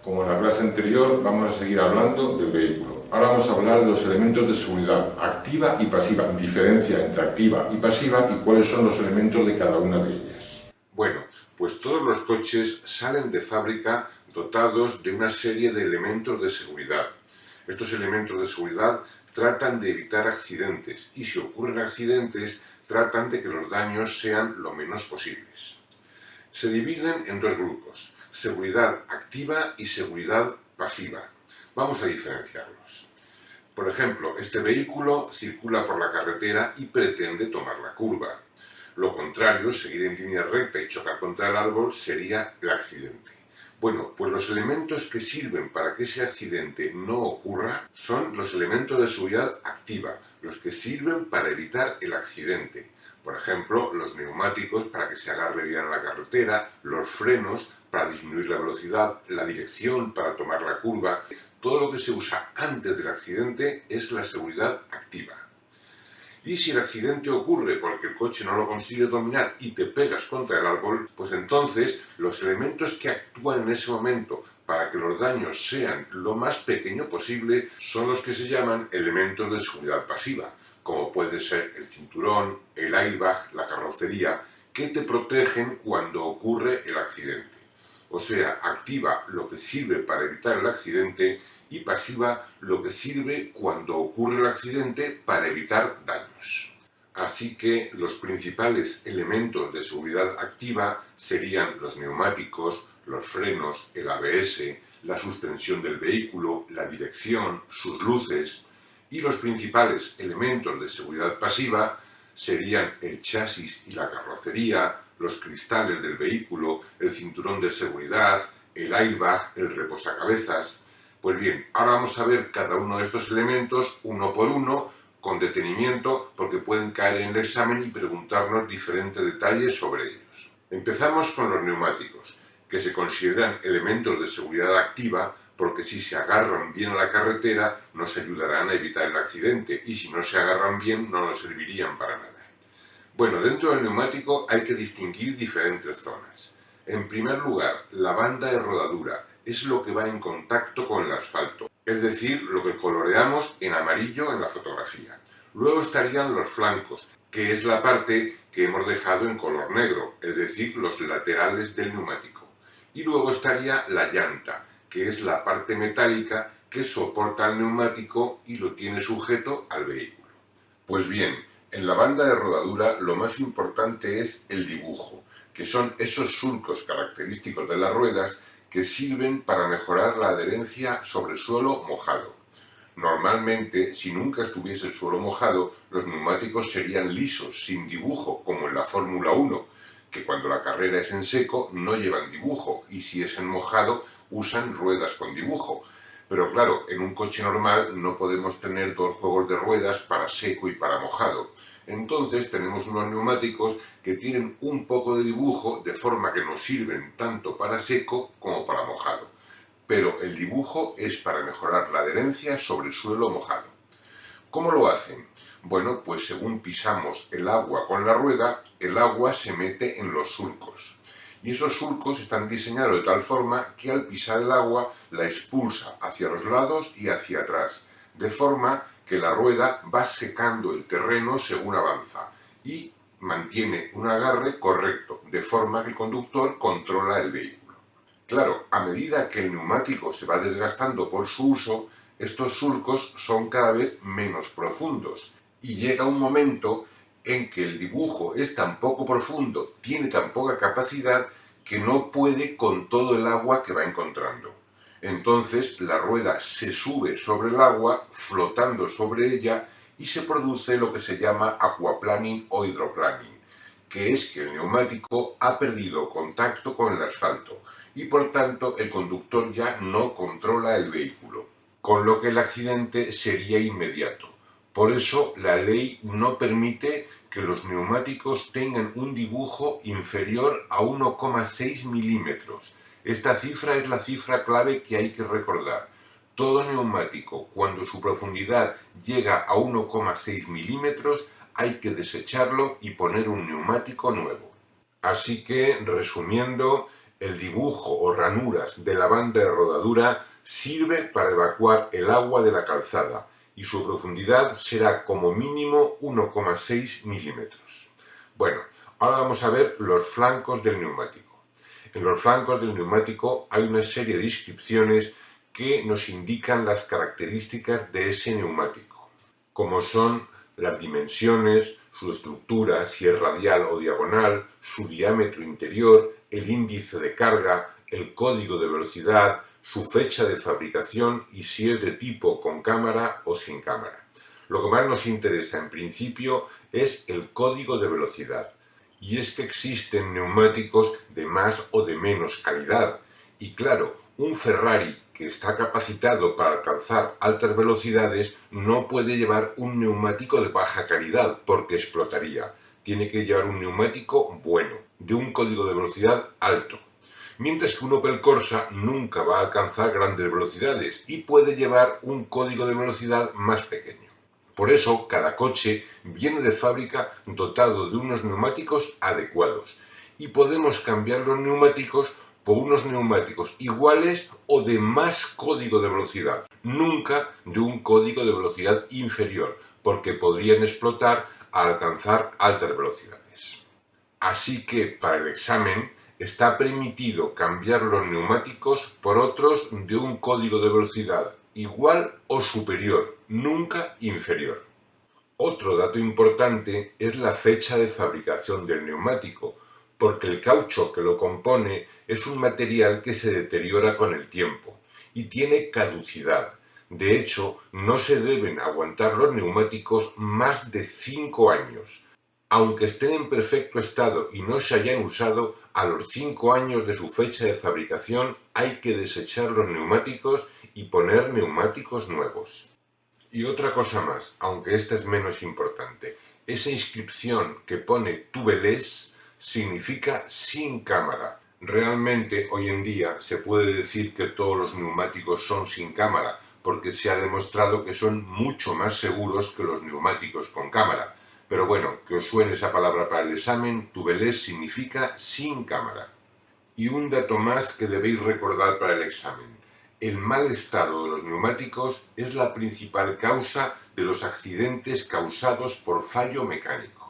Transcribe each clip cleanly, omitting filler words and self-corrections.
Como en la clase anterior, vamos a seguir hablando del vehículo. Ahora vamos a hablar de los elementos de seguridad activa y pasiva, diferencia entre activa y pasiva y cuáles son los elementos de cada una de ellas. Bueno, pues todos los coches salen de fábrica dotados de una serie de elementos de seguridad. Estos elementos de seguridad tratan de evitar accidentes y si ocurren accidentes tratan de que los daños sean lo menos posibles. Se dividen en dos grupos, seguridad activa y seguridad pasiva. Vamos a diferenciarlos. Por ejemplo, este vehículo circula por la carretera y pretende tomar la curva. Lo contrario, seguir en línea recta y chocar contra el árbol sería el accidente. Bueno, pues los elementos que sirven para que ese accidente no ocurra son los elementos de seguridad activa, los que sirven para evitar el accidente. Por ejemplo, los neumáticos para que se agarre bien a la carretera, los frenos para disminuir la velocidad, la dirección para tomar la curva. Todo lo que se usa antes del accidente es la seguridad activa. Y si el accidente ocurre porque el coche no lo consigue dominar y te pegas contra el árbol, pues entonces los elementos que actúan en ese momento para que los daños sean lo más pequeño posible son los que se llaman elementos de seguridad pasiva, como puede ser el cinturón, el airbag, la carrocería, que te protegen cuando ocurre el accidente. O sea, activa lo que sirve para evitar el accidente y pasiva lo que sirve cuando ocurre el accidente para evitar daños. Así que los principales elementos de seguridad activa serían los neumáticos, los frenos, el ABS, la suspensión del vehículo, la dirección, sus luces, y los principales elementos de seguridad pasiva serían el chasis y la carrocería, los cristales del vehículo, el cinturón de seguridad, el airbag, el reposacabezas. Pues bien, ahora vamos a ver cada uno de estos elementos uno por uno, con detenimiento, porque pueden caer en el examen y preguntarnos diferentes detalles sobre ellos. Empezamos con los neumáticos, que se consideran elementos de seguridad activa porque si se agarran bien a la carretera nos ayudarán a evitar el accidente y si no se agarran bien no nos servirían para nada. Bueno, dentro del neumático hay que distinguir diferentes zonas. En primer lugar, la banda de rodadura es lo que va en contacto con el asfalto, es decir, lo que coloreamos en amarillo en la fotografía. Luego estarían los flancos, que es la parte que hemos dejado en color negro, es decir, los laterales del neumático. Y luego estaría la llanta, que es la parte metálica que soporta el neumático y lo tiene sujeto al vehículo. Pues bien, en la banda de rodadura lo más importante es el dibujo, que son esos surcos característicos de las ruedas que sirven para mejorar la adherencia sobre suelo mojado. Normalmente, si nunca estuviese el suelo mojado, los neumáticos serían lisos, sin dibujo, como en la Fórmula 1, que cuando la carrera es en seco no llevan dibujo y si es en mojado usan ruedas con dibujo. Pero claro, en un coche normal no podemos tener dos juegos de ruedas para seco y para mojado. Entonces tenemos unos neumáticos que tienen un poco de dibujo de forma que nos sirven tanto para seco como para mojado. Pero el dibujo es para mejorar la adherencia sobre el suelo mojado. ¿Cómo lo hacen? Bueno, pues según pisamos el agua con la rueda, el agua se mete en los surcos. Y esos surcos están diseñados de tal forma que al pisar el agua la expulsa hacia los lados y hacia atrás, de forma que la rueda va secando el terreno según avanza y mantiene un agarre correcto, de forma que el conductor controla el vehículo. Claro, a medida que el neumático se va desgastando por su uso, estos surcos son cada vez menos profundos y llega un momento en que el dibujo es tan poco profundo, tiene tan poca capacidad que no puede con todo el agua que va encontrando. Entonces la rueda se sube sobre el agua, flotando sobre ella, y se produce lo que se llama aquaplaning o hidroplaning, que es que el neumático ha perdido contacto con el asfalto y por tanto el conductor ya no controla el vehículo, con lo que el accidente sería inmediato. Por eso la ley no permite que los neumáticos tengan un dibujo inferior a 1,6 milímetros. Esta cifra es la cifra clave que hay que recordar. Todo neumático, cuando su profundidad llega a 1,6 milímetros, hay que desecharlo y poner un neumático nuevo. Así que, resumiendo, El dibujo o ranuras de la banda de rodadura sirve para evacuar el agua de la calzada y su profundidad será como mínimo 1,6 milímetros. Bueno, ahora vamos a ver los flancos del neumático. En los flancos del neumático hay una serie de inscripciones que nos indican las características de ese neumático, como son las dimensiones, su estructura, si es radial o diagonal, su diámetro interior, el índice de carga, el código de velocidad, su fecha de fabricación y si es de tipo con cámara o sin cámara. Lo que más nos interesa en principio es el código de velocidad. Y es que existen neumáticos de más o de menos calidad. Y claro, un Ferrari que está capacitado para alcanzar altas velocidades no puede llevar un neumático de baja calidad porque explotaría. Tiene que llevar un neumático bueno, de un código de velocidad alto. Mientras que un Opel Corsa nunca va a alcanzar grandes velocidades y puede llevar un código de velocidad más pequeño. Por eso, cada coche viene de fábrica dotado de unos neumáticos adecuados y podemos cambiar los neumáticos por unos neumáticos iguales o de más código de velocidad, nunca de un código de velocidad inferior, porque podrían explotar al alcanzar altas velocidades. Así que para el examen está permitido cambiar los neumáticos por otros de un código de velocidad igual o superior, nunca inferior. Otro dato importante es la fecha de fabricación del neumático, porque el caucho que lo compone es un material que se deteriora con el tiempo y tiene caducidad. De hecho, no se deben aguantar los neumáticos más de 5 años. Aunque estén en perfecto estado y no se hayan usado, a los 5 años de su fecha de fabricación hay que desechar los neumáticos y poner neumáticos nuevos. Y otra cosa más, aunque esta es menos importante, esa inscripción que pone tubeless significa sin cámara. Realmente hoy en día se puede decir que todos los neumáticos son sin cámara, porque se ha demostrado que son mucho más seguros que los neumáticos con cámara. Pero bueno, que os suene esa palabra para el examen, tubeless significa sin cámara. Y un dato más que debéis recordar para el examen. El mal estado de los neumáticos es la principal causa de los accidentes causados por fallo mecánico.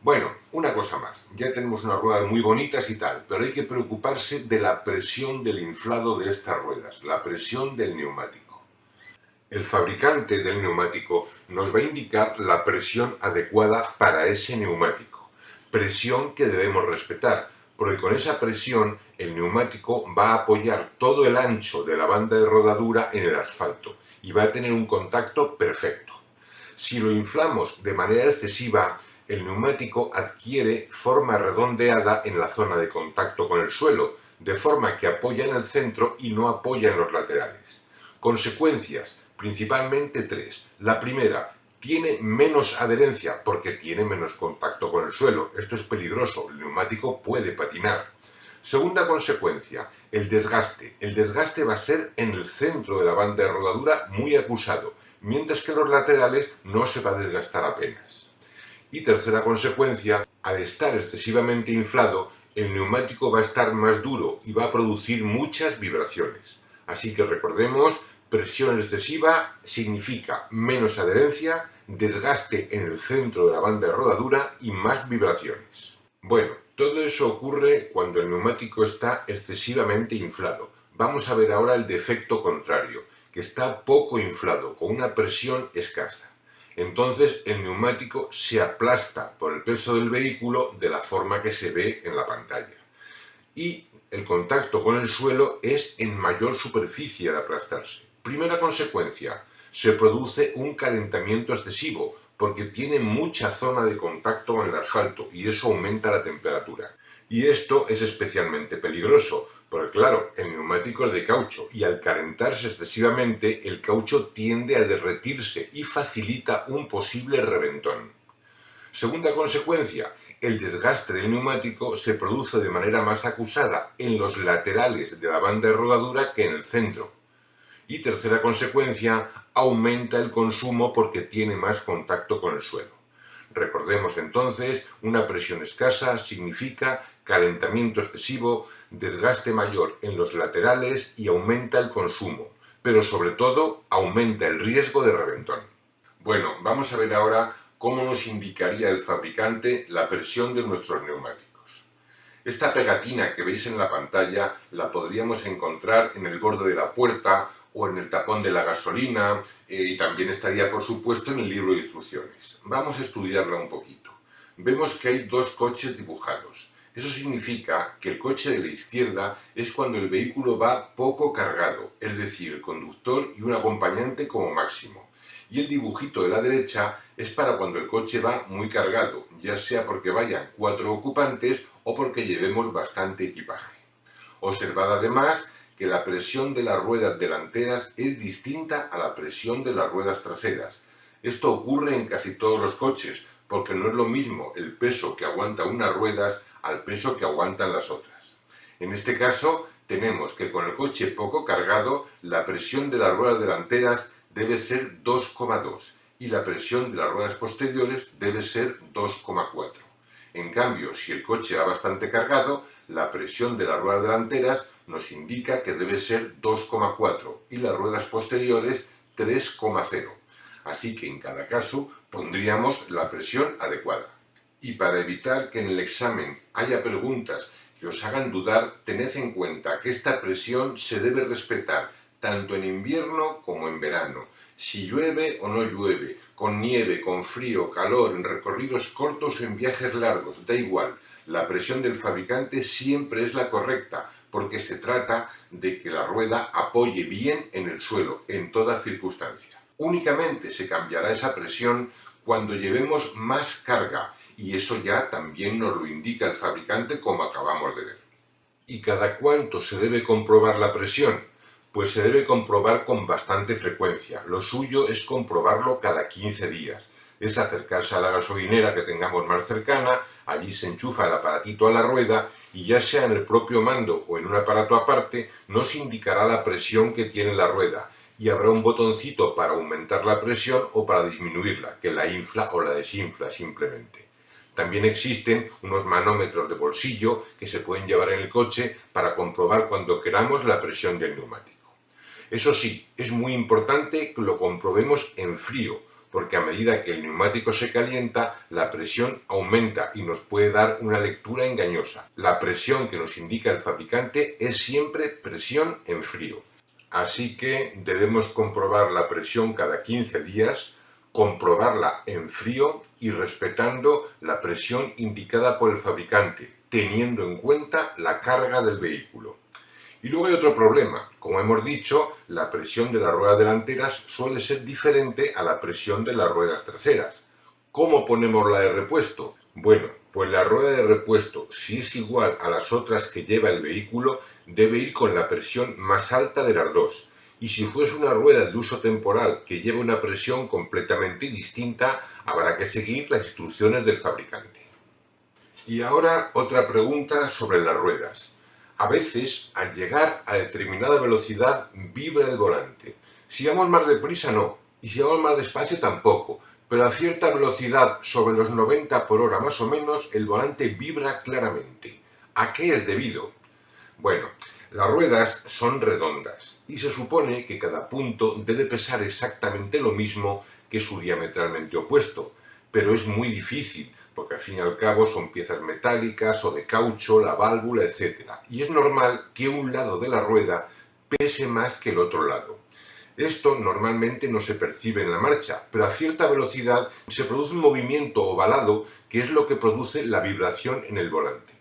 Bueno, una cosa más. Ya tenemos unas ruedas muy bonitas y tal, pero hay que preocuparse de la presión del inflado de estas ruedas, la presión del neumático. El fabricante del neumático nos va a indicar la presión adecuada para ese neumático, presión que debemos respetar, porque con esa presión el neumático va a apoyar todo el ancho de la banda de rodadura en el asfalto y va a tener un contacto perfecto. Si lo inflamos de manera excesiva, el neumático adquiere forma redondeada en la zona de contacto con el suelo, de forma que apoya en el centro y no apoya en los laterales. Consecuencias, principalmente 3. La primera, tiene menos adherencia porque tiene menos contacto con el suelo. Esto es peligroso, el neumático puede patinar. Segunda consecuencia, el desgaste. El desgaste va a ser en el centro de la banda de rodadura muy acusado, mientras que en los laterales no se va a desgastar apenas. Y tercera consecuencia, al estar excesivamente inflado, el neumático va a estar más duro y va a producir muchas vibraciones. Así que recordemos, presión excesiva significa menos adherencia, desgaste en el centro de la banda de rodadura y más vibraciones. Bueno, todo eso ocurre cuando el neumático está excesivamente inflado. Vamos a ver ahora el defecto contrario, que está poco inflado, con una presión escasa. Entonces el neumático se aplasta por el peso del vehículo de la forma que se ve en la pantalla. Y el contacto con el suelo es en mayor superficie al aplastarse. Primera consecuencia, se produce un calentamiento excesivo porque tiene mucha zona de contacto con el asfalto y eso aumenta la temperatura. Y esto es especialmente peligroso, porque claro, el neumático es de caucho y al calentarse excesivamente el caucho tiende a derretirse y facilita un posible reventón. Segunda consecuencia, el desgaste del neumático se produce de manera más acusada en los laterales de la banda de rodadura que en el centro. Y tercera consecuencia, aumenta el consumo porque tiene más contacto con el suelo. Recordemos entonces, una presión escasa significa calentamiento excesivo, desgaste mayor en los laterales y aumenta el consumo, pero sobre todo aumenta el riesgo de reventón. Bueno, vamos a ver ahora cómo nos indicaría el fabricante la presión de nuestros neumáticos. Esta pegatina que veis en la pantalla la podríamos encontrar en el borde de la puerta o en el tapón de la gasolina y también estaría por supuesto en el libro de instrucciones. Vamos a estudiarla un poquito. Vemos que hay dos coches dibujados. Eso significa que el coche de la izquierda es cuando el vehículo va poco cargado, es decir, el conductor y un acompañante como máximo. Y el dibujito de la derecha es para cuando el coche va muy cargado, ya sea porque vayan 4 ocupantes o porque llevemos bastante equipaje. Observad además que la presión de las ruedas delanteras es distinta a la presión de las ruedas traseras. Esto ocurre en casi todos los coches, porque no es lo mismo el peso que aguanta unas ruedas al peso que aguantan las otras. En este caso, tenemos que con el coche poco cargado, la presión de las ruedas delanteras debe ser 2,2 y la presión de las ruedas posteriores debe ser 2,4. En cambio, si el coche va bastante cargado, la presión de las ruedas delanteras nos indica que debe ser 2,4 y las ruedas posteriores 3,0. Así que en cada caso pondríamos la presión adecuada. Y para evitar que en el examen haya preguntas que os hagan dudar, tened en cuenta que esta presión se debe respetar tanto en invierno como en verano, si llueve o no llueve, con nieve, con frío, calor, en recorridos cortos o en viajes largos, da igual. La presión del fabricante siempre es la correcta, porque se trata de que la rueda apoye bien en el suelo, en toda circunstancia. Únicamente se cambiará esa presión cuando llevemos más carga, y eso ya también nos lo indica el fabricante como acabamos de ver. ¿Y cada cuánto se debe comprobar la presión? Pues se debe comprobar con bastante frecuencia. Lo suyo es comprobarlo cada 15 días. Es acercarse a la gasolinera que tengamos más cercana, allí se enchufa el aparatito a la rueda y ya sea en el propio mando o en un aparato aparte, nos indicará la presión que tiene la rueda y habrá un botoncito para aumentar la presión o para disminuirla, que la infla o la desinfla simplemente. También existen unos manómetros de bolsillo que se pueden llevar en el coche para comprobar cuando queramos la presión del neumático. Eso sí, es muy importante que lo comprobemos en frío, porque a medida que el neumático se calienta, la presión aumenta y nos puede dar una lectura engañosa. La presión que nos indica el fabricante es siempre presión en frío. Así que debemos comprobar la presión cada 15 días, comprobarla en frío y respetando la presión indicada por el fabricante, teniendo en cuenta la carga del vehículo. Y luego hay otro problema. Como hemos dicho, la presión de las ruedas delanteras suele ser diferente a la presión de las ruedas traseras. ¿Cómo ponemos la de repuesto? Bueno, pues la rueda de repuesto, si es igual a las otras que lleva el vehículo, debe ir con la presión más alta de las dos. Y si fuese una rueda de uso temporal que lleva una presión completamente distinta, habrá que seguir las instrucciones del fabricante. Y ahora otra pregunta sobre las ruedas. A veces, al llegar a determinada velocidad, vibra el volante. Si vamos más deprisa, no. Y si vamos más despacio, tampoco. Pero a cierta velocidad, sobre los 90 por hora más o menos, el volante vibra claramente. ¿A qué es debido? Bueno, las ruedas son redondas y se supone que cada punto debe pesar exactamente lo mismo que su diametralmente opuesto. Pero es muy difícil, porque al fin y al cabo son piezas metálicas o de caucho, la válvula, etc. Y es normal que un lado de la rueda pese más que el otro lado. Esto normalmente no se percibe en la marcha, pero a cierta velocidad se produce un movimiento ovalado que es lo que produce la vibración en el volante.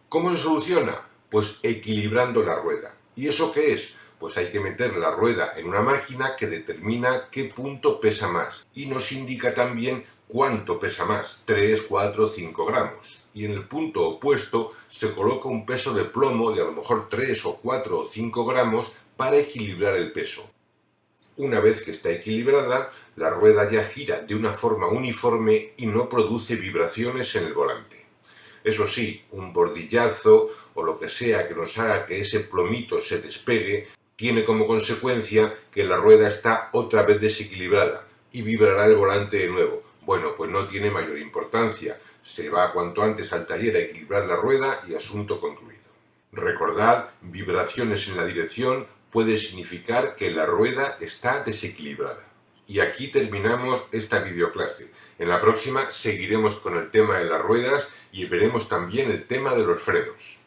¿Cómo se soluciona? Pues equilibrando la rueda. ¿Y eso qué es? Pues hay que meter la rueda en una máquina que determina qué punto pesa más y nos indica también cuánto pesa más, 3, 4, 5 gramos. Y en el punto opuesto se coloca un peso de plomo de a lo mejor 3 o 4 o 5 gramos para equilibrar el peso. Una vez que está equilibrada, la rueda ya gira de una forma uniforme y no produce vibraciones en el volante. Eso sí, un bordillazo o lo que sea que nos haga que ese plomito se despegue, tiene como consecuencia que la rueda está otra vez desequilibrada y vibrará el volante de nuevo. Bueno, pues no tiene mayor importancia. Se va cuanto antes al taller a equilibrar la rueda y asunto concluido. Recordad, vibraciones en la dirección puede significar que la rueda está desequilibrada. Y aquí terminamos esta videoclase. En la próxima seguiremos con el tema de las ruedas y veremos también el tema de los frenos.